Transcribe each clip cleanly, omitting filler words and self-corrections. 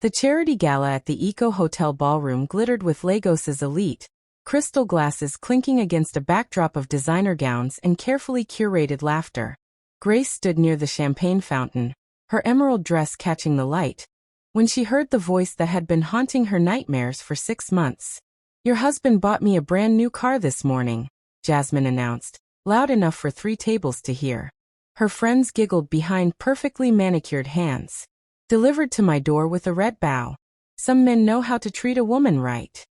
The charity gala at the Eco Hotel ballroom glittered with Lagos's elite, crystal glasses clinking against a backdrop of designer gowns and carefully curated laughter. Grace stood near the champagne fountain, her emerald dress catching the light, when she heard the voice that had been haunting her nightmares for 6 months. "Your husband bought me a brand new car this morning," Jasmine announced, loud enough for 3 tables to hear. Her friends giggled behind perfectly manicured hands. "Delivered to my door with a red bow. Some men know how to treat a woman right."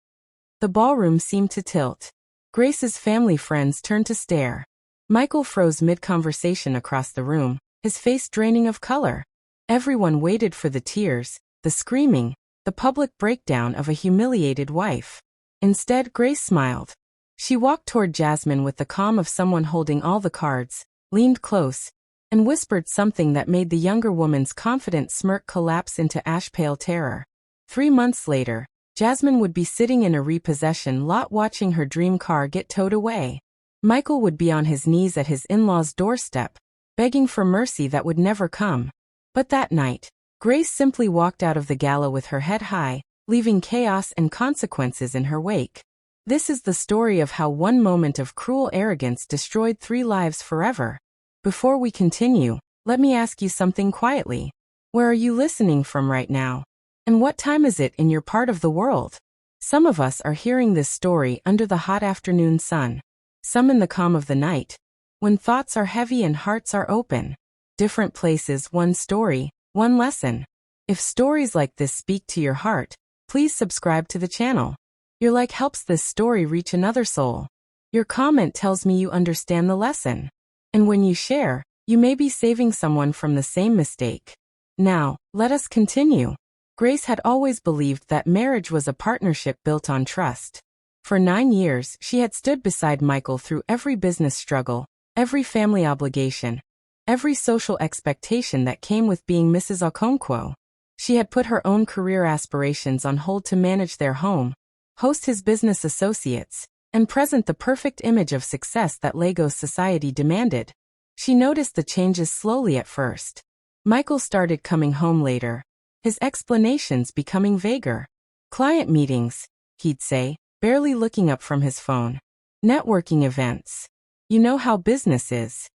The ballroom seemed to tilt. Grace's family friends turned to stare. Michael froze mid-conversation across the room, his face draining of color. Everyone waited for the tears, the screaming, the public breakdown of a humiliated wife. Instead, Grace smiled. She walked toward Jasmine with the calm of someone holding all the cards, leaned close, and whispered something that made the younger woman's confident smirk collapse into ash-pale terror. 3 months later, Jasmine would be sitting in a repossession lot watching her dream car get towed away. Michael would be on his knees at his in-laws' doorstep, begging for mercy that would never come. But that night, Grace simply walked out of the gala with her head high, leaving chaos and consequences in her wake. This is the story of how one moment of cruel arrogance destroyed 3 lives forever. Before we continue, let me ask you something quietly. Where are you listening from right now? And what time is it in your part of the world? Some of us are hearing this story under the hot afternoon sun. Some in the calm of the night, when thoughts are heavy and hearts are open. Different places, one story, one lesson. If stories like this speak to your heart, please subscribe to the channel. Your like helps this story reach another soul. Your comment tells me you understand the lesson. And when you share, you may be saving someone from the same mistake. Now, let us continue. Grace had always believed that marriage was a partnership built on trust. For 9 years, she had stood beside Michael through every business struggle, every family obligation, every social expectation that came with being Mrs. Okonkwo. She had put her own career aspirations on hold to manage their home, host his business associates, and present the perfect image of success that Lagos society demanded. She noticed the changes slowly at first. Michael started coming home later, his explanations becoming vaguer. "Client meetings," he'd say, barely looking up from his phone. "Networking events. You know how business is."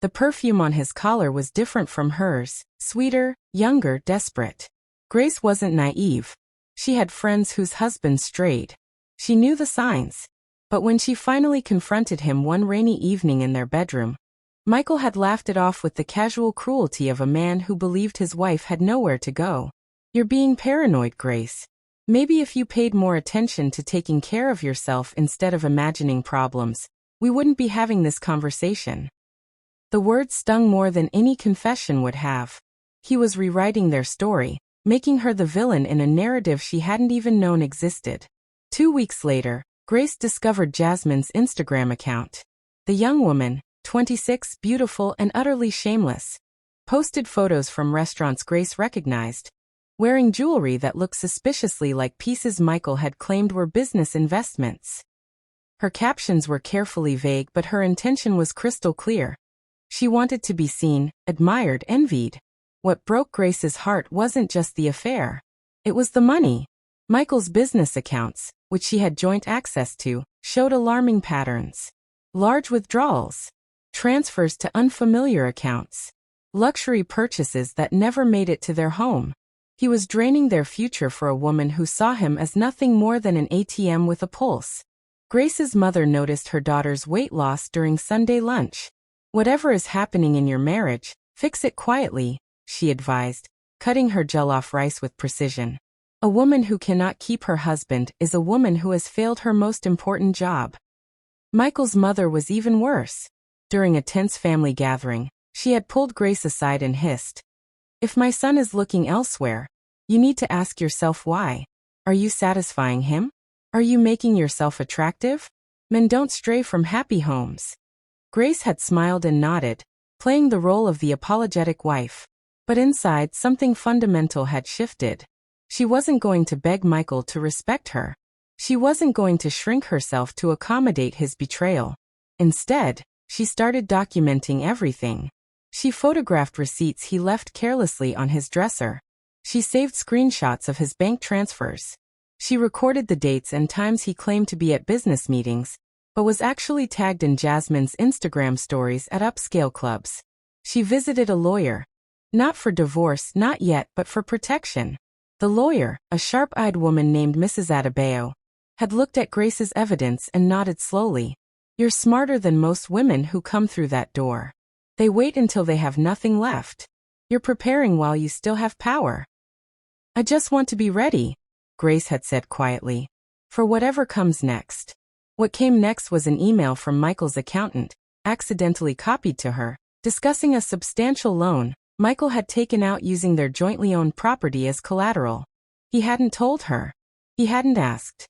The perfume on his collar was different from hers, sweeter, younger, desperate. Grace wasn't naive. She had friends whose husbands strayed. She knew the signs. But when she finally confronted him one rainy evening in their bedroom, Michael had laughed it off with the casual cruelty of a man who believed his wife had nowhere to go. "You're being paranoid, Grace. Maybe if you paid more attention to taking care of yourself instead of imagining problems, we wouldn't be having this conversation." The words stung more than any confession would have. He was rewriting their story, making her the villain in a narrative she hadn't even known existed. 2 weeks later, Grace discovered Jasmine's Instagram account. The young woman, 26, beautiful and utterly shameless, posted photos from restaurants Grace recognized, wearing jewelry that looked suspiciously like pieces Michael had claimed were business investments. Her captions were carefully vague, but her intention was crystal clear. She wanted to be seen, admired, envied. What broke Grace's heart wasn't just the affair. It was the money. Michael's business accounts, which she had joint access to, showed alarming patterns. Large withdrawals, transfers to unfamiliar accounts, luxury purchases that never made it to their home. He was draining their future for a woman who saw him as nothing more than an ATM with a pulse. Grace's mother noticed her daughter's weight loss during Sunday lunch. "Whatever is happening in your marriage, fix it quietly," she advised, cutting her jollof rice with precision. A woman who cannot keep her husband is a woman who has failed her most important job. Michael's mother was even worse. During a tense family gathering, she had pulled Grace aside and hissed, "If my son is looking elsewhere, you need to ask yourself why. Are you satisfying him? Are you making yourself attractive? Men don't stray from happy homes." Grace had smiled and nodded, playing the role of the apologetic wife. But inside, something fundamental had shifted. She wasn't going to beg Michael to respect her. She wasn't going to shrink herself to accommodate his betrayal. Instead, she started documenting everything. She photographed receipts he left carelessly on his dresser, She saved screenshots of his bank transfers. She recorded the dates and times he claimed to be at business meetings, but was actually tagged in Jasmine's Instagram stories at upscale clubs. She visited a lawyer. Not for divorce, not yet, but for protection. The lawyer, a sharp-eyed woman named Mrs. Adebayo, had looked at Grace's evidence and nodded slowly. You're smarter than most women who come through that door. They wait until they have nothing left. You're preparing while you still have power. I just want to be ready, Grace had said quietly, for whatever comes next. What came next was an email from Michael's accountant, accidentally copied to her, discussing a substantial loan Michael had taken out using their jointly owned property as collateral. He hadn't told her. He hadn't asked.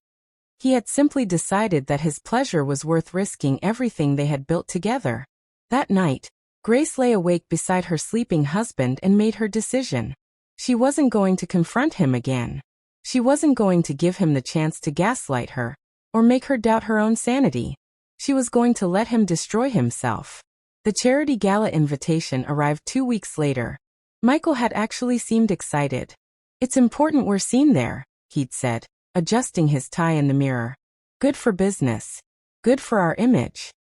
He had simply decided that his pleasure was worth risking everything they had built together. That night, Grace lay awake beside her sleeping husband and made her decision. She wasn't going to confront him again. She wasn't going to give him the chance to gaslight her, or make her doubt her own sanity. She was going to let him destroy himself. The charity gala invitation arrived 2 weeks later. Michael had actually seemed excited. It's important we're seen there, he'd said, adjusting his tie in the mirror. Good for business. Good for our image.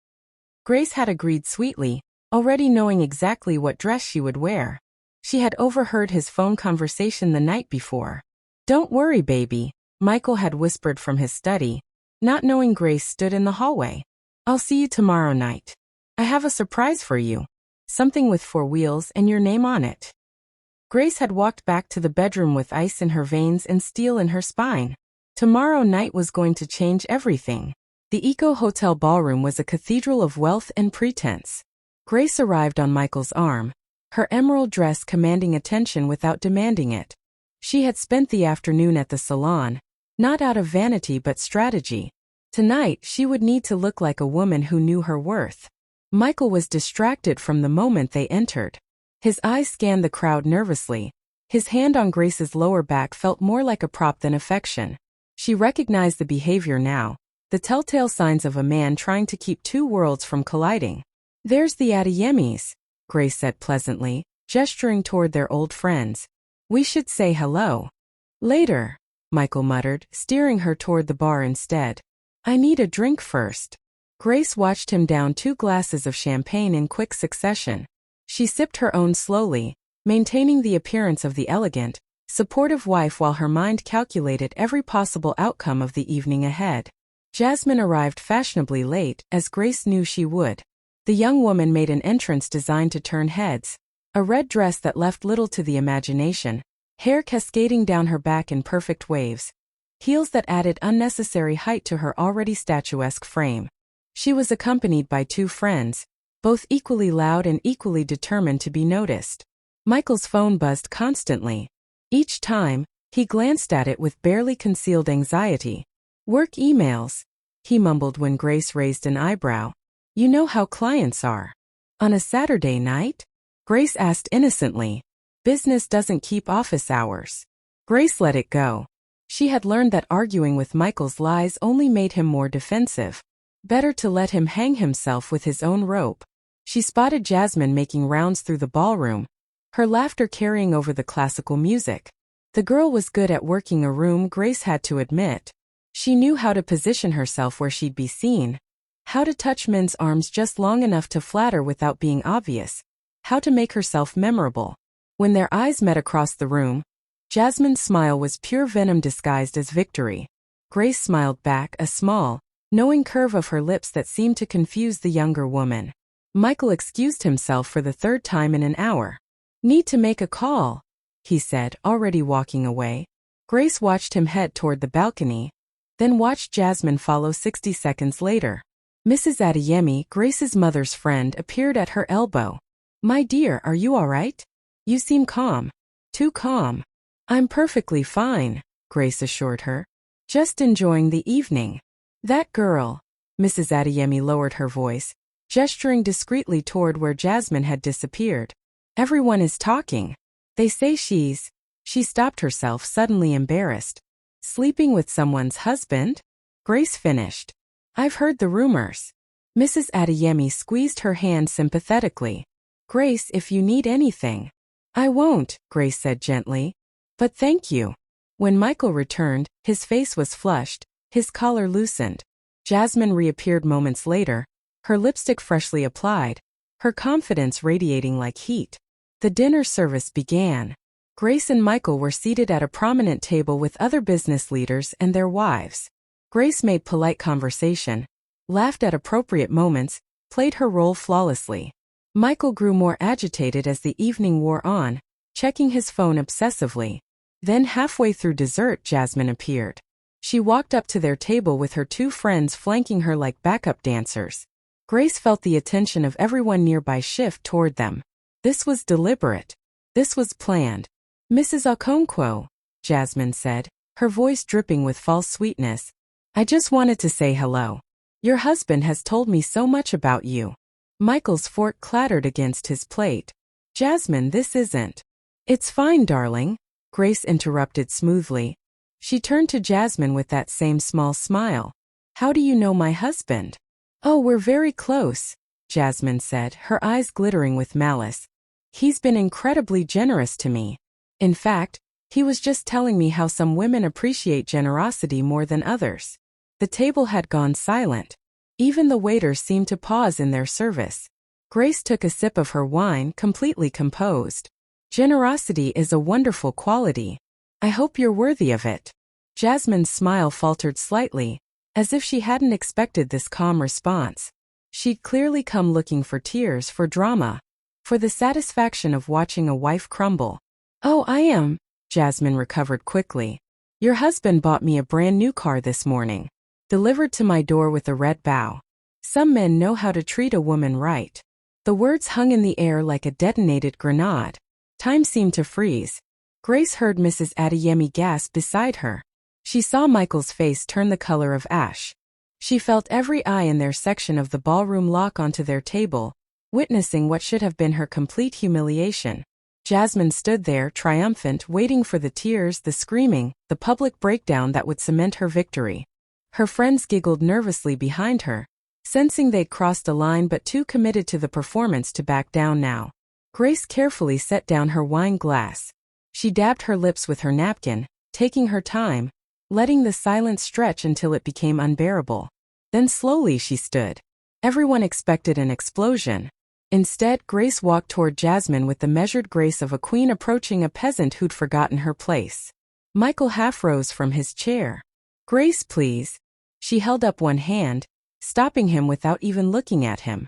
Grace had agreed sweetly, already knowing exactly what dress she would wear. She had overheard his phone conversation the night before. Don't worry, baby, Michael had whispered from his study, not knowing Grace stood in the hallway. I'll see you tomorrow night. I have a surprise for you. Something with 4 wheels and your name on it. Grace had walked back to the bedroom with ice in her veins and steel in her spine. Tomorrow night was going to change everything. The Eco Hotel ballroom was a cathedral of wealth and pretense. Grace arrived on Michael's arm, her emerald dress commanding attention without demanding it. She had spent the afternoon at the salon, not out of vanity but strategy. Tonight she would need to look like a woman who knew her worth. Michael was distracted from the moment they entered. His eyes scanned the crowd nervously. His hand on Grace's lower back felt more like a prop than affection. She recognized the behavior now, the telltale signs of a man trying to keep 2 worlds from colliding. There's the Adeyemis, Grace said pleasantly, gesturing toward their old friends. We should say hello. Later, Michael muttered, steering her toward the bar instead. I need a drink first. Grace watched him down 2 glasses of champagne in quick succession. She sipped her own slowly, maintaining the appearance of the elegant, supportive wife while her mind calculated every possible outcome of the evening ahead. Jasmine arrived fashionably late, as Grace knew she would. The young woman made an entrance designed to turn heads, a red dress that left little to the imagination, hair cascading down her back in perfect waves, heels that added unnecessary height to her already statuesque frame. She was accompanied by 2 friends, both equally loud and equally determined to be noticed. Michael's phone buzzed constantly. Each time, he glanced at it with barely concealed anxiety. Work emails, he mumbled when Grace raised an eyebrow. You know how clients are. On a Saturday night? Grace asked innocently. Business doesn't keep office hours. Grace let it go. She had learned that arguing with Michael's lies only made him more defensive. Better to let him hang himself with his own rope. She spotted Jasmine making rounds through the ballroom, her laughter carrying over the classical music. The girl was good at working a room, Grace had to admit. She knew how to position herself where she'd be seen, how to touch men's arms just long enough to flatter without being obvious, how to make herself memorable. When their eyes met across the room, Jasmine's smile was pure venom disguised as victory. Grace smiled back, a small, knowing curve of her lips that seemed to confuse the younger woman. Michael excused himself for the 3rd time in an hour. Need to make a call, he said, already walking away. Grace watched him head toward the balcony, then watched Jasmine follow 60 seconds later. Mrs. Adeyemi, Grace's mother's friend, appeared at her elbow. My dear, are you all right? You seem calm. Too calm. I'm perfectly fine, Grace assured her. Just enjoying the evening. That girl, Mrs. Adeyemi lowered her voice, gesturing discreetly toward where Jasmine had disappeared. Everyone is talking. They say she stopped herself, suddenly embarrassed. Sleeping with someone's husband? Grace finished. I've heard the rumors. Mrs. Adeyemi squeezed her hand sympathetically. Grace, if you need anything. I won't, Grace said gently. But thank you. When Michael returned, his face was flushed, his collar loosened. Jasmine reappeared moments later, her lipstick freshly applied, her confidence radiating like heat. The dinner service began. Grace and Michael were seated at a prominent table with other business leaders and their wives. Grace made polite conversation, laughed at appropriate moments, played her role flawlessly. Michael grew more agitated as the evening wore on, checking his phone obsessively. Then halfway through dessert, Jasmine appeared. She walked up to their table with her two friends flanking her like backup dancers. Grace felt the attention of everyone nearby shift toward them. This was deliberate. This was planned. Mrs. Okonkwo, Jasmine said, her voice dripping with false sweetness. I just wanted to say hello. Your husband has told me so much about you. Michael's fork clattered against his plate. Jasmine, this isn't. It's fine, darling, Grace interrupted smoothly. She turned to Jasmine with that same small smile. How do you know my husband? Oh, we're very close, Jasmine said, her eyes glittering with malice. He's been incredibly generous to me. In fact, he was just telling me how some women appreciate generosity more than others. The table had gone silent. Even the waiters seemed to pause in their service. Grace took a sip of her wine, completely composed. Generosity is a wonderful quality. I hope you're worthy of it. Jasmine's smile faltered slightly, as if she hadn't expected this calm response. She'd clearly come looking for tears, for drama, for the satisfaction of watching a wife crumble. Oh, I am. Jasmine recovered quickly. Your husband bought me a brand new car this morning. Delivered to my door with a red bow. Some men know how to treat a woman right. The words hung in the air like a detonated grenade. Time seemed to freeze. Grace heard Mrs. Adeyemi gasp beside her. She saw Michael's face turn the color of ash. She felt every eye in their section of the ballroom lock onto their table, witnessing what should have been her complete humiliation. Jasmine stood there, triumphant, waiting for the tears, the screaming, the public breakdown that would cement her victory. Her friends giggled nervously behind her, sensing they'd crossed a line but too committed to the performance to back down now. Grace carefully set down her wine glass. She dabbed her lips with her napkin, taking her time, letting the silence stretch until it became unbearable. Then slowly she stood. Everyone expected an explosion. Instead, Grace walked toward Jasmine with the measured grace of a queen approaching a peasant who'd forgotten her place. Michael half rose from his chair. Grace, please. She held up one hand, stopping him without even looking at him.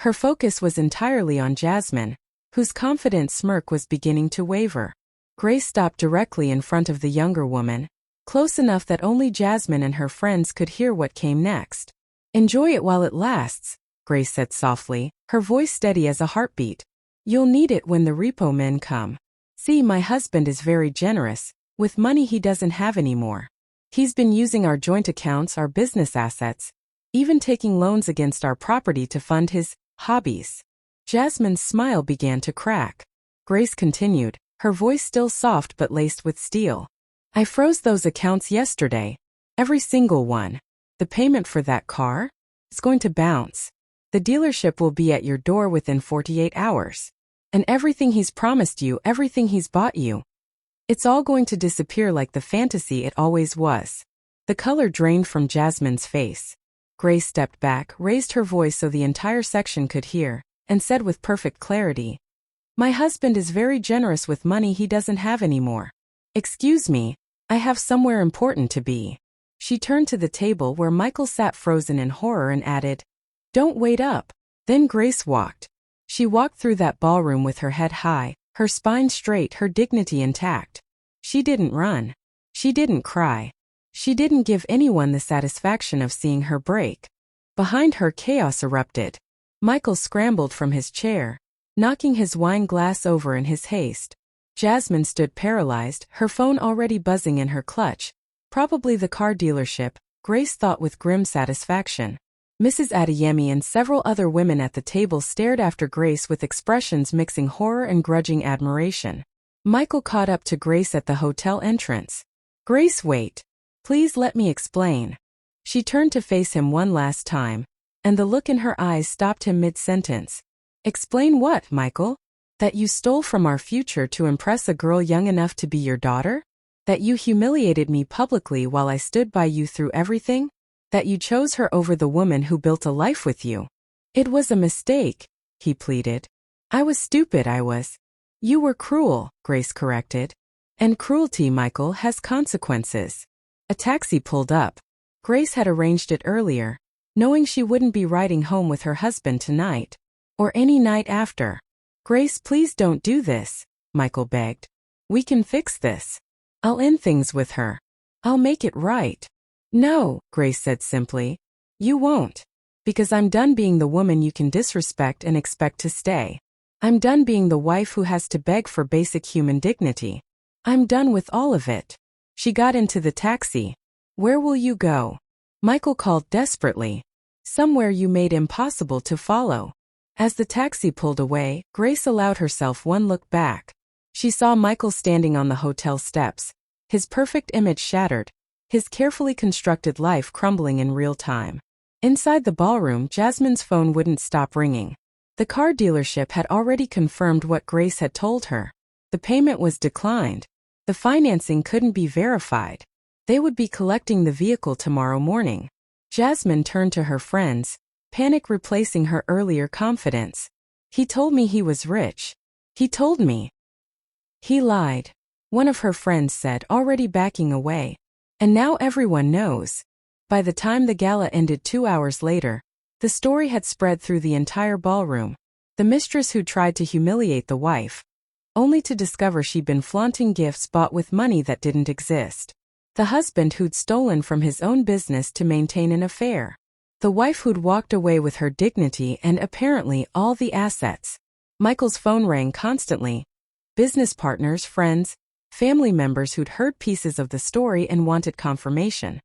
Her focus was entirely on Jasmine, whose confident smirk was beginning to waver. Grace stopped directly in front of the younger woman, close enough that only Jasmine and her friends could hear what came next. Enjoy it while it lasts, Grace said softly, her voice steady as a heartbeat. You'll need it when the repo men come. See, my husband is very generous, with money he doesn't have anymore. He's been using our joint accounts, our business assets, even taking loans against our property to fund his hobbies. Jasmine's smile began to crack. Grace continued, her voice still soft but laced with steel. I froze those accounts yesterday. Every single one. The payment for that car? It's going to bounce. The dealership will be at your door within 48 hours. And everything he's promised you, everything he's bought you, it's all going to disappear like the fantasy it always was. The color drained from Jasmine's face. Grace stepped back, raised her voice so the entire section could hear, and said with perfect clarity, my husband is very generous with money he doesn't have anymore. Excuse me, I have somewhere important to be. She turned to the table where Michael sat frozen in horror and added, don't wait up. Then Grace walked. She walked through that ballroom with her head high, her spine straight, her dignity intact. She didn't run. She didn't cry. She didn't give anyone the satisfaction of seeing her break. Behind her, chaos erupted. Michael scrambled from his chair, knocking his wine glass over in his haste. Jasmine stood paralyzed, her phone already buzzing in her clutch. Probably the car dealership, Grace thought with grim satisfaction. Mrs. Adeyemi and several other women at the table stared after Grace with expressions mixing horror and grudging admiration. Michael caught up to Grace at the hotel entrance. Grace, wait. Please let me explain. She turned to face him one last time, and the look in her eyes stopped him mid-sentence. Explain what, Michael? That you stole from our future to impress a girl young enough to be your daughter? That you humiliated me publicly while I stood by you through everything? That you chose her over the woman who built a life with you? It was a mistake, he pleaded. I was stupid, I was. You were cruel, Grace corrected. And cruelty, Michael, has consequences. A taxi pulled up. Grace had arranged it earlier, knowing she wouldn't be riding home with her husband tonight, or any night after. Grace, please don't do this, Michael begged. We can fix this. I'll end things with her. I'll make it right. No, Grace said simply. You won't. Because I'm done being the woman you can disrespect and expect to stay. I'm done being the wife who has to beg for basic human dignity. I'm done with all of it. She got into the taxi. Where will you go? Michael called desperately. Somewhere you made impossible to follow. As the taxi pulled away, Grace allowed herself one look back. She saw Michael standing on the hotel steps, his perfect image shattered, his carefully constructed life crumbling in real time. Inside the ballroom, Jasmine's phone wouldn't stop ringing. The car dealership had already confirmed what Grace had told her. The payment was declined. The financing couldn't be verified. They would be collecting the vehicle tomorrow morning. Jasmine turned to her friends, panic replacing her earlier confidence. He told me he was rich. He told me. He lied. One of her friends said, already backing away. And now everyone knows. By the time the gala ended 2 hours later, the story had spread through the entire ballroom. The mistress who tried to humiliate the wife, only to discover she'd been flaunting gifts bought with money that didn't exist. The husband who'd stolen from his own business to maintain an affair. The wife who'd walked away with her dignity and apparently all the assets. Michael's phone rang constantly. Business partners, friends, family members who'd heard pieces of the story and wanted confirmation.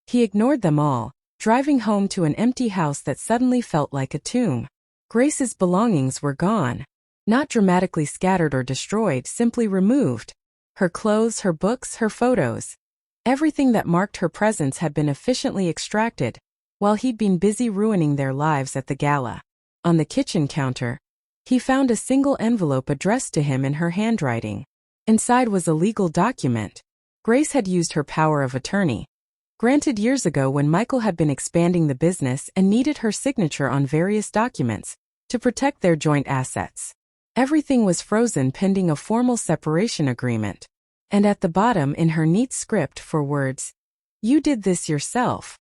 He ignored them all, driving home to an empty house that suddenly felt like a tomb. Grace's belongings were gone. Not dramatically scattered or destroyed, simply removed. Her clothes, her books, her photos. Everything that marked her presence had been efficiently extracted, while he'd been busy ruining their lives at the gala. On the kitchen counter, he found a single envelope addressed to him in her handwriting. Inside was a legal document. Grace had used her power of attorney, granted years ago when Michael had been expanding the business and needed her signature on various documents, to protect their joint assets. Everything was frozen pending a formal separation agreement. And at the bottom in her neat script for words, "You did this yourself."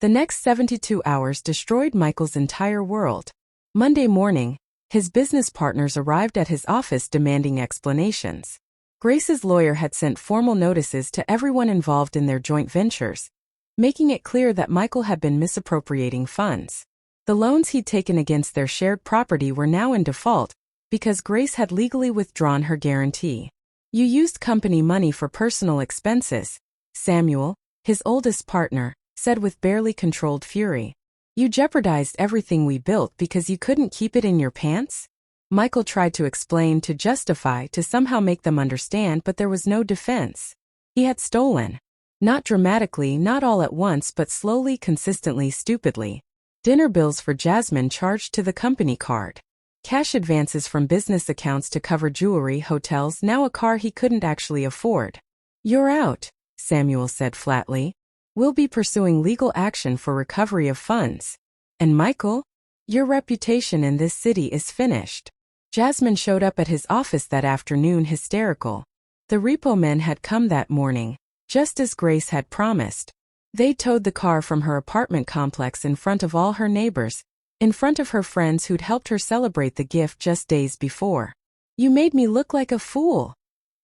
The next 72 hours destroyed Michael's entire world. Monday morning, his business partners arrived at his office demanding explanations. Grace's lawyer had sent formal notices to everyone involved in their joint ventures, making it clear that Michael had been misappropriating funds. The loans he'd taken against their shared property were now in default because Grace had legally withdrawn her guarantee. "You used company money for personal expenses," Samuel, his oldest partner, said with barely controlled fury. "You jeopardized everything we built because you couldn't keep it in your pants?" Michael tried to explain, to justify, to somehow make them understand, but there was no defense. He had stolen. Not dramatically, not all at once, but slowly, consistently, stupidly. Dinner bills for Jasmine charged to the company card. Cash advances from business accounts to cover jewelry, hotels, now a car he couldn't actually afford. "You're out," Samuel said flatly. "We'll be pursuing legal action for recovery of funds. And Michael, your reputation in this city is finished." Jasmine showed up at his office that afternoon hysterical. The repo men had come that morning, just as Grace had promised. They towed the car from her apartment complex in front of all her neighbors, in front of her friends who'd helped her celebrate the gift just days before. "You made me look like a fool,"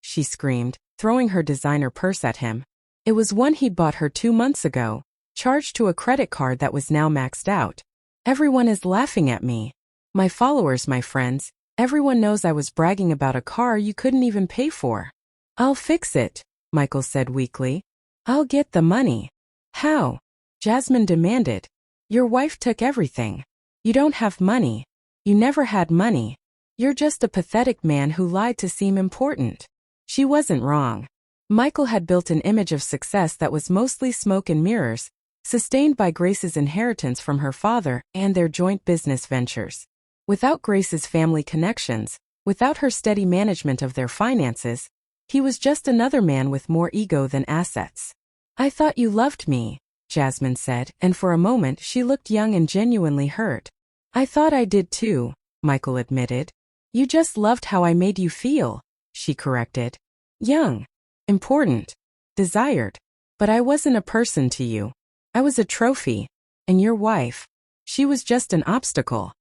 she screamed, throwing her designer purse at him. It was one he'd bought her 2 months ago, charged to a credit card that was now maxed out. "Everyone is laughing at me. My followers, my friends, everyone knows I was bragging about a car you couldn't even pay for." "I'll fix it," Michael said weakly. "I'll get the money." "How?" Jasmine demanded. "Your wife took everything. You don't have money. You never had money. You're just a pathetic man who lied to seem important." She wasn't wrong. Michael had built an image of success that was mostly smoke and mirrors, sustained by Grace's inheritance from her father and their joint business ventures. Without Grace's family connections, Without her steady management of their finances, he was just another man with more ego than assets. "I thought you loved me," Jasmine said, and for a moment she looked young and genuinely hurt. "I thought I did too," Michael admitted. "You just loved how I made you feel," she corrected. "Young, important, desired. But I wasn't a person to you. I was a trophy. And your wife, she was just an obstacle."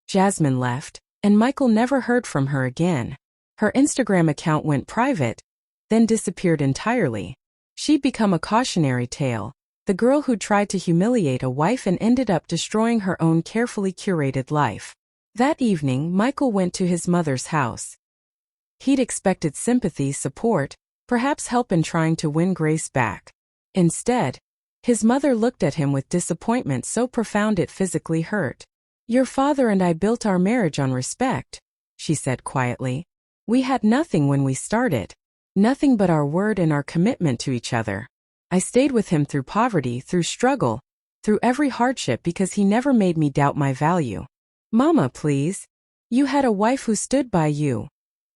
Jasmine left, and Michael never heard from her again. Her Instagram account went private, then disappeared entirely. She'd become a cautionary tale, the girl who tried to humiliate a wife and ended up destroying her own carefully curated life. That evening, Michael went to his mother's house. He'd expected sympathy, support, perhaps help in trying to win Grace back. Instead, his mother looked at him with disappointment so profound it physically hurt. "Your father and I built our marriage on respect," she said quietly. "We had nothing when we started. Nothing but our word and our commitment to each other. I stayed with him through poverty, through struggle, through every hardship because he never made me doubt my value." "Mama, please. You had a wife who stood by you,"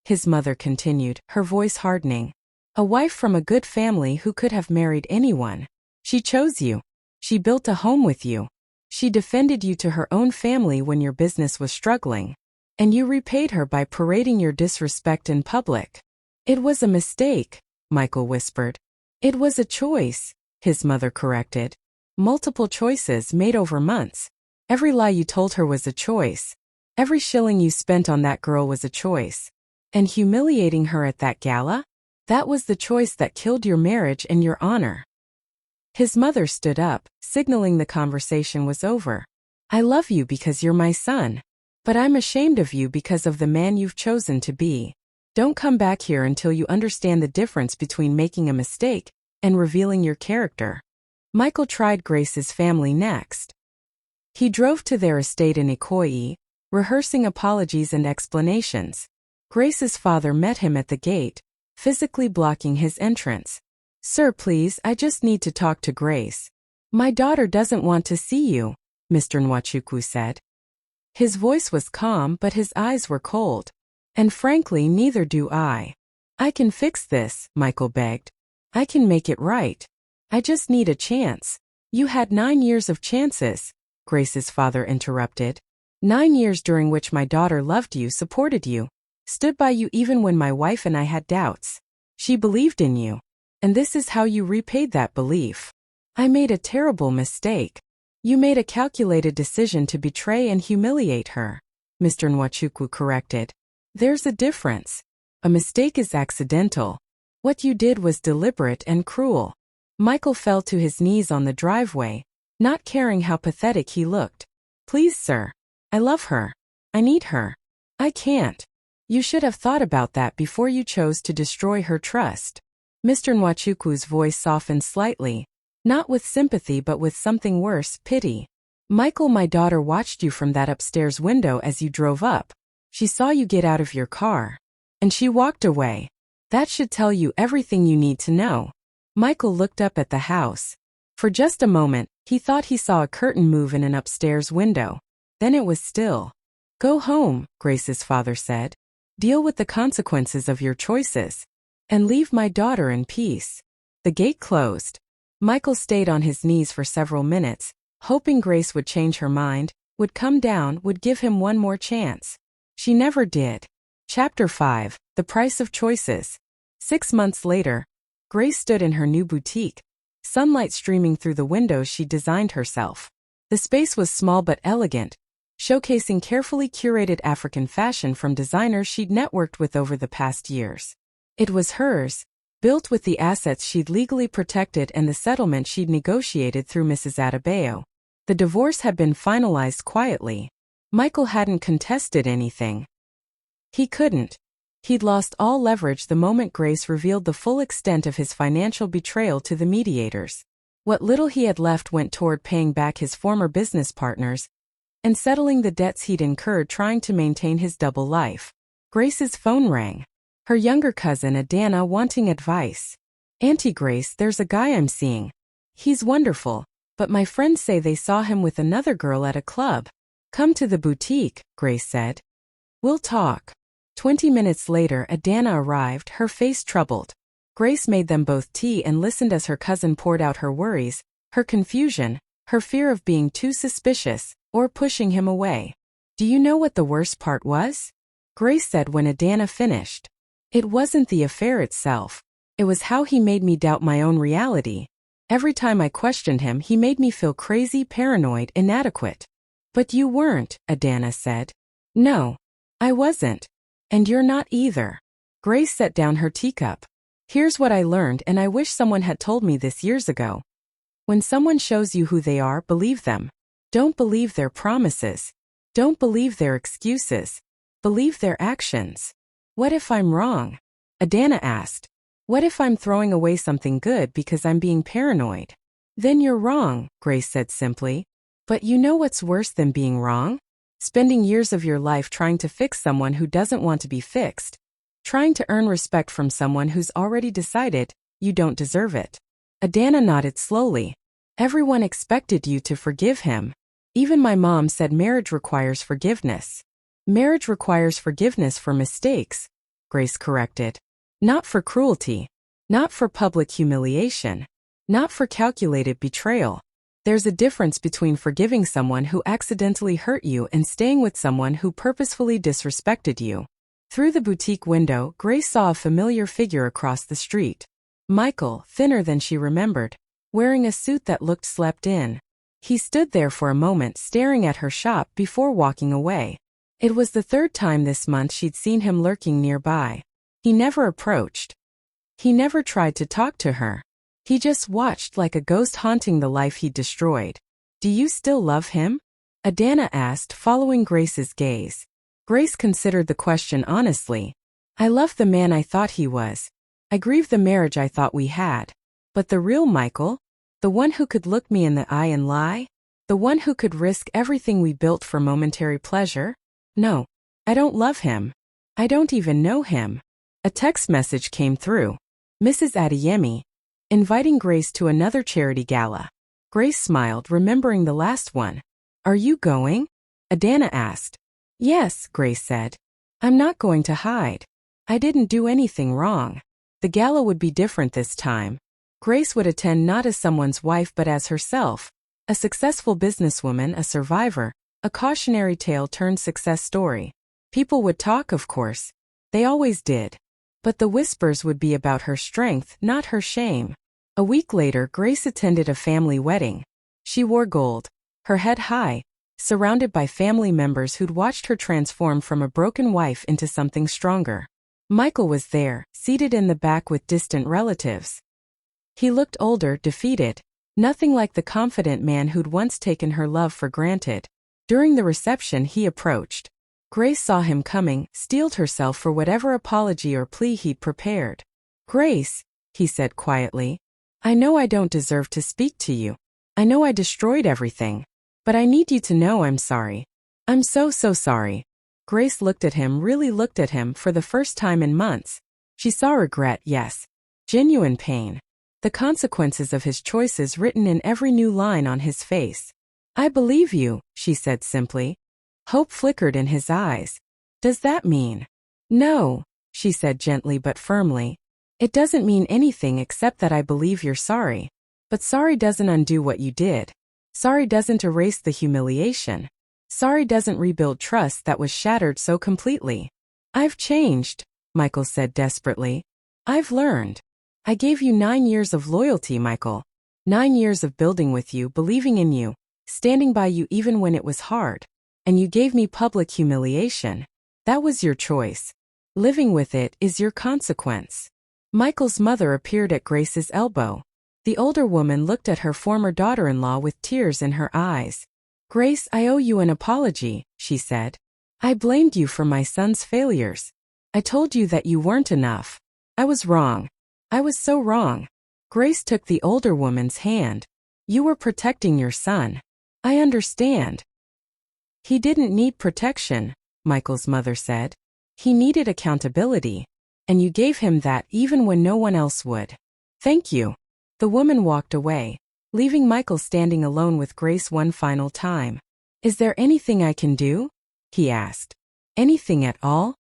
his mother continued, her voice hardening. "A wife from a good family who could have married anyone. She chose you. She built a home with you. She defended you to her own family when your business was struggling. And you repaid her by parading your disrespect in public." "It was a mistake," Michael whispered. "It was a choice," his mother corrected. "Multiple choices made over months. Every lie you told her was a choice. Every shilling you spent on that girl was a choice. And humiliating her at that gala? That was the choice that killed your marriage and your honor." His mother stood up, signaling the conversation was over. "I love you because you're my son. But I'm ashamed of you because of the man you've chosen to be. Don't come back here until you understand the difference between making a mistake and revealing your character." Michael tried Grace's family next. He drove to their estate in Ikoyi, rehearsing apologies and explanations. Grace's father met him at the gate, physically blocking his entrance. "Sir, please, I just need to talk to Grace." "My daughter doesn't want to see you," Mr. Nwachukwu said. His voice was calm but his eyes were cold. "And frankly, neither do I." "I can fix this," Michael begged. "I can make it right. I just need a chance." "You had 9 years of chances," Grace's father interrupted. 9 years during which my daughter loved you, supported you, stood by you even when my wife and I had doubts. She believed in you. And this is how you repaid that belief." "I made a terrible mistake." "You made a calculated decision to betray and humiliate her," Mr. Nwachukwu corrected. "There's a difference. A mistake is accidental. What you did was deliberate and cruel." Michael fell to his knees on the driveway, not caring how pathetic he looked. "Please, sir. I love her. I need her. I can't. You should have thought about that before you chose to destroy her trust." Mr. Nwachukwu's voice softened slightly, not with sympathy but with something worse, pity. "Michael, my daughter watched you from that upstairs window as you drove up. She saw you get out of your car. And she walked away. That should tell you everything you need to know." Michael looked up at the house. For just a moment, he thought he saw a curtain move in an upstairs window. Then it was still. "Go home," Grace's father said. "Deal with the consequences of your choices. And leave my daughter in peace." The gate closed. Michael stayed on his knees for several minutes, hoping Grace would change her mind, would come down, would give him one more chance. She never did. Chapter 5: The Price of Choices. 6 months later, Grace stood in her new boutique, sunlight streaming through the windows she'd designed herself. The space was small but elegant, showcasing carefully curated African fashion from designers she'd networked with over the past years. It was hers, built with the assets she'd legally protected and the settlement she'd negotiated through Mrs. Adebayo. The divorce had been finalized quietly. Michael hadn't contested anything. He couldn't. He'd lost all leverage the moment Grace revealed the full extent of his financial betrayal to the mediators. What little he had left went toward paying back his former business partners and settling the debts he'd incurred trying to maintain his double life. Grace's phone rang. Her younger cousin Adana wanting advice. "Auntie Grace, there's a guy I'm seeing. He's wonderful, but my friends say they saw him with another girl at a club." "Come to the boutique," Grace said. "We'll talk." 20 minutes later, Adana arrived, her face troubled. Grace made them both tea and listened as her cousin poured out her worries, her confusion, her fear of being too suspicious, or pushing him away. "Do you know what the worst part was?" Grace said when Adana finished. "It wasn't the affair itself. It was how he made me doubt my own reality. Every time I questioned him, he made me feel crazy, paranoid, inadequate." "But you weren't," Adana said. "No, I wasn't. And you're not either." Grace set down her teacup. "Here's what I learned, and I wish someone had told me this years ago. When someone shows you who they are, believe them. Don't believe their promises. Don't believe their excuses. Believe their actions." "What if I'm wrong?" Adana asked. "What if I'm throwing away something good because I'm being paranoid?" "Then you're wrong," Grace said simply. "But you know what's worse than being wrong? Spending years of your life trying to fix someone who doesn't want to be fixed. Trying to earn respect from someone who's already decided you don't deserve it." Adana nodded slowly. "Everyone expected you to forgive him. Even my mom said marriage requires forgiveness." "Marriage requires forgiveness for mistakes," Grace corrected. "Not for cruelty. Not for public humiliation. Not for calculated betrayal. There's a difference between forgiving someone who accidentally hurt you and staying with someone who purposefully disrespected you." Through the boutique window, Grace saw a familiar figure across the street. Michael, thinner than she remembered, wearing a suit that looked slept in. He stood there for a moment staring at her shop before walking away. It was the third time this month she'd seen him lurking nearby. He never approached. He never tried to talk to her. He just watched like a ghost haunting the life he'd destroyed. "Do you still love him?" Adana asked, following Grace's gaze. Grace considered the question honestly. "I love the man I thought he was. I grieve the marriage I thought we had. But the real Michael? The one who could look me in the eye and lie? The one who could risk everything we built for momentary pleasure? No, I don't love him. I don't even know him." A text message came through. "Mrs. Adeyemi, inviting Grace to another charity gala." Grace smiled, remembering the last one. "Are you going?" Adana asked. "Yes," Grace said. "I'm not going to hide. I didn't do anything wrong." The gala would be different this time. Grace would attend not as someone's wife but as herself, a successful businesswoman, a survivor, a cautionary tale turned success story. People would talk, of course. They always did. But the whispers would be about her strength, not her shame. A week later, Grace attended a family wedding. She wore gold, her head high, surrounded by family members who'd watched her transform from a broken wife into something stronger. Michael was there, seated in the back with distant relatives. He looked older, defeated, nothing like the confident man who'd once taken her love for granted. During the reception, he approached. Grace saw him coming, steeled herself for whatever apology or plea he'd prepared. "Grace," he said quietly, "I know I don't deserve to speak to you. I know I destroyed everything. But I need you to know I'm sorry. I'm so sorry." Grace looked at him, really looked at him for the first time in months. She saw regret, yes. Genuine pain. The consequences of his choices written in every new line on his face. "I believe you," she said simply. Hope flickered in his eyes. "Does that mean?" "No," she said gently but firmly. "It doesn't mean anything except that I believe you're sorry. But sorry doesn't undo what you did. Sorry doesn't erase the humiliation. Sorry doesn't rebuild trust that was shattered so completely." "I've changed," Michael said desperately. "I've learned. I gave you 9 years of loyalty, Michael. 9 years of building with you, believing in you, standing by you even when it was hard. And you gave me public humiliation. That was your choice. Living with it is your consequence." Michael's mother appeared at Grace's elbow. The older woman looked at her former daughter-in-law with tears in her eyes. "Grace, I owe you an apology," she said. "I blamed you for my son's failures. I told you that you weren't enough. I was wrong. I was so wrong." Grace took the older woman's hand. "You were protecting your son. I understand." "He didn't need protection," Michael's mother said. "He needed accountability. And you gave him that even when no one else would. Thank you." The woman walked away, leaving Michael standing alone with Grace one final time. "Is there anything I can do?" he asked. "Anything at all?"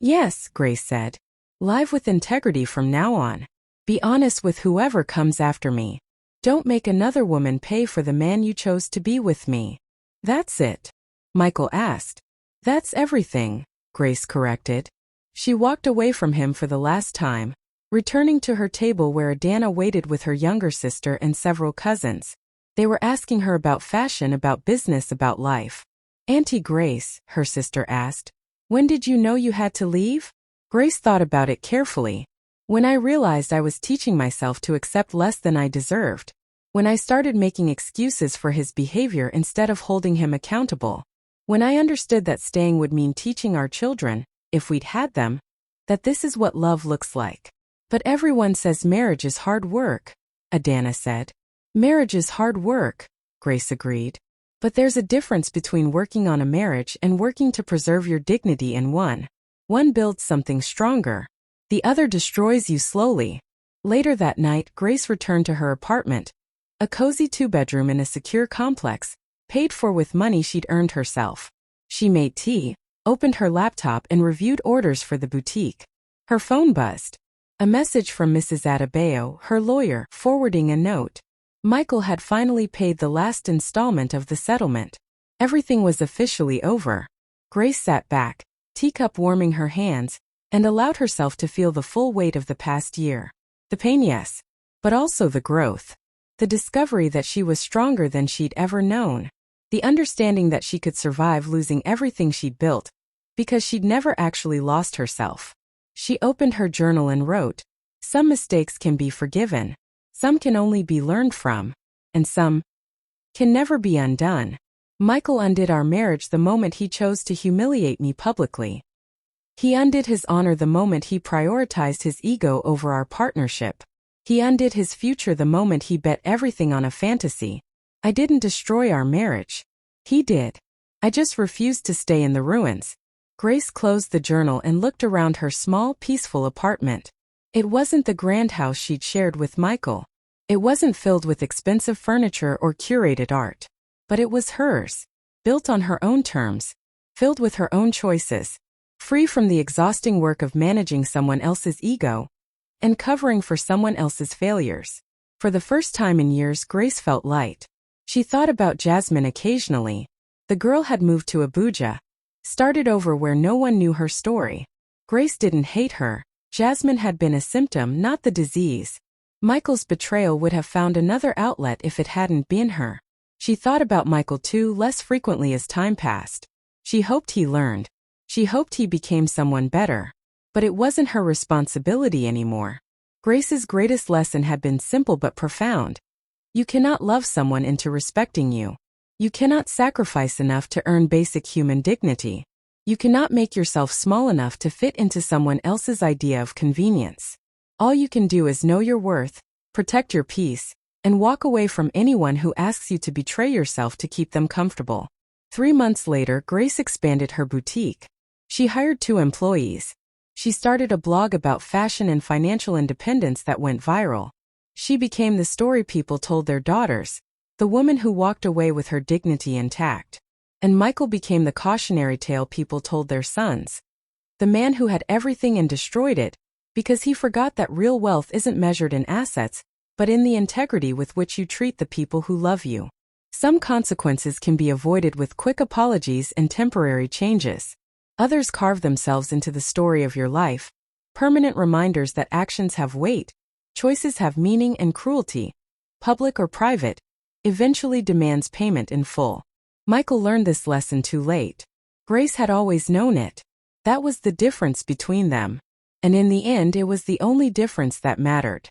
Yes, Grace said. Live with integrity from now on. Be honest with whoever comes after me. Don't make another woman pay for the man you chose to be with me. That's it. Michael asked. That's everything, Grace corrected. She walked away from him for the last time, returning to her table where Adana waited with her younger sister and several cousins. They were asking her about fashion, about business, about life. Auntie Grace, her sister asked, when did you know you had to leave? Grace thought about it carefully. When I realized I was teaching myself to accept less than I deserved. When I started making excuses for his behavior instead of holding him accountable. When I understood that staying would mean teaching our children, if we'd had them, that this is what love looks like. But everyone says marriage is hard work, Adana said. Marriage is hard work, Grace agreed. But there's a difference between working on a marriage and working to preserve your dignity in one. One builds something stronger. The other destroys you slowly. Later that night, Grace returned to her apartment, a cozy 2-bedroom in a secure complex, paid for with money she'd earned herself. She made tea, opened her laptop and reviewed orders for the boutique. Her phone buzzed. A message from Mrs. Adebayo, her lawyer, forwarding a note. Michael had finally paid the last installment of the settlement. Everything was officially over. Grace sat back, teacup warming her hands, and allowed herself to feel the full weight of the past year. The pain, yes, but also the growth. The discovery that she was stronger than she'd ever known. The understanding that she could survive losing everything she'd built, because she'd never actually lost herself. She opened her journal and wrote, some mistakes can be forgiven. Some can only be learned from, and some can never be undone. Michael undid our marriage the moment he chose to humiliate me publicly. He undid his honor the moment he prioritized his ego over our partnership. He undid his future the moment he bet everything on a fantasy. I didn't destroy our marriage. He did. I just refused to stay in the ruins. Grace closed the journal and looked around her small, peaceful apartment. It wasn't the grand house she'd shared with Michael. It wasn't filled with expensive furniture or curated art. But it was hers, built on her own terms, filled with her own choices, free from the exhausting work of managing someone else's ego and covering for someone else's failures. For the first time in years, Grace felt light. She thought about Jasmine occasionally. The girl had moved to Abuja, started over where no one knew her story. Grace didn't hate her. Jasmine had been a symptom, not the disease. Michael's betrayal would have found another outlet if it hadn't been her. She thought about Michael too, less frequently as time passed. She hoped he learned. She hoped he became someone better. But it wasn't her responsibility anymore. Grace's greatest lesson had been simple but profound. You cannot love someone into respecting you. You cannot sacrifice enough to earn basic human dignity. You cannot make yourself small enough to fit into someone else's idea of convenience. All you can do is know your worth, protect your peace, and walk away from anyone who asks you to betray yourself to keep them comfortable. 3 months later, Grace expanded her boutique. She hired 2 employees. She started a blog about fashion and financial independence that went viral. She became the story people told their daughters, the woman who walked away with her dignity intact. And Michael became the cautionary tale people told their sons, the man who had everything and destroyed it, because he forgot that real wealth isn't measured in assets, but in the integrity with which you treat the people who love you. Some consequences can be avoided with quick apologies and temporary changes. Others carve themselves into the story of your life, permanent reminders that actions have weight, choices have meaning, and cruelty, public or private, eventually demands payment in full. Michael learned this lesson too late. Grace had always known it. That was the difference between them. And in the end, it was the only difference that mattered.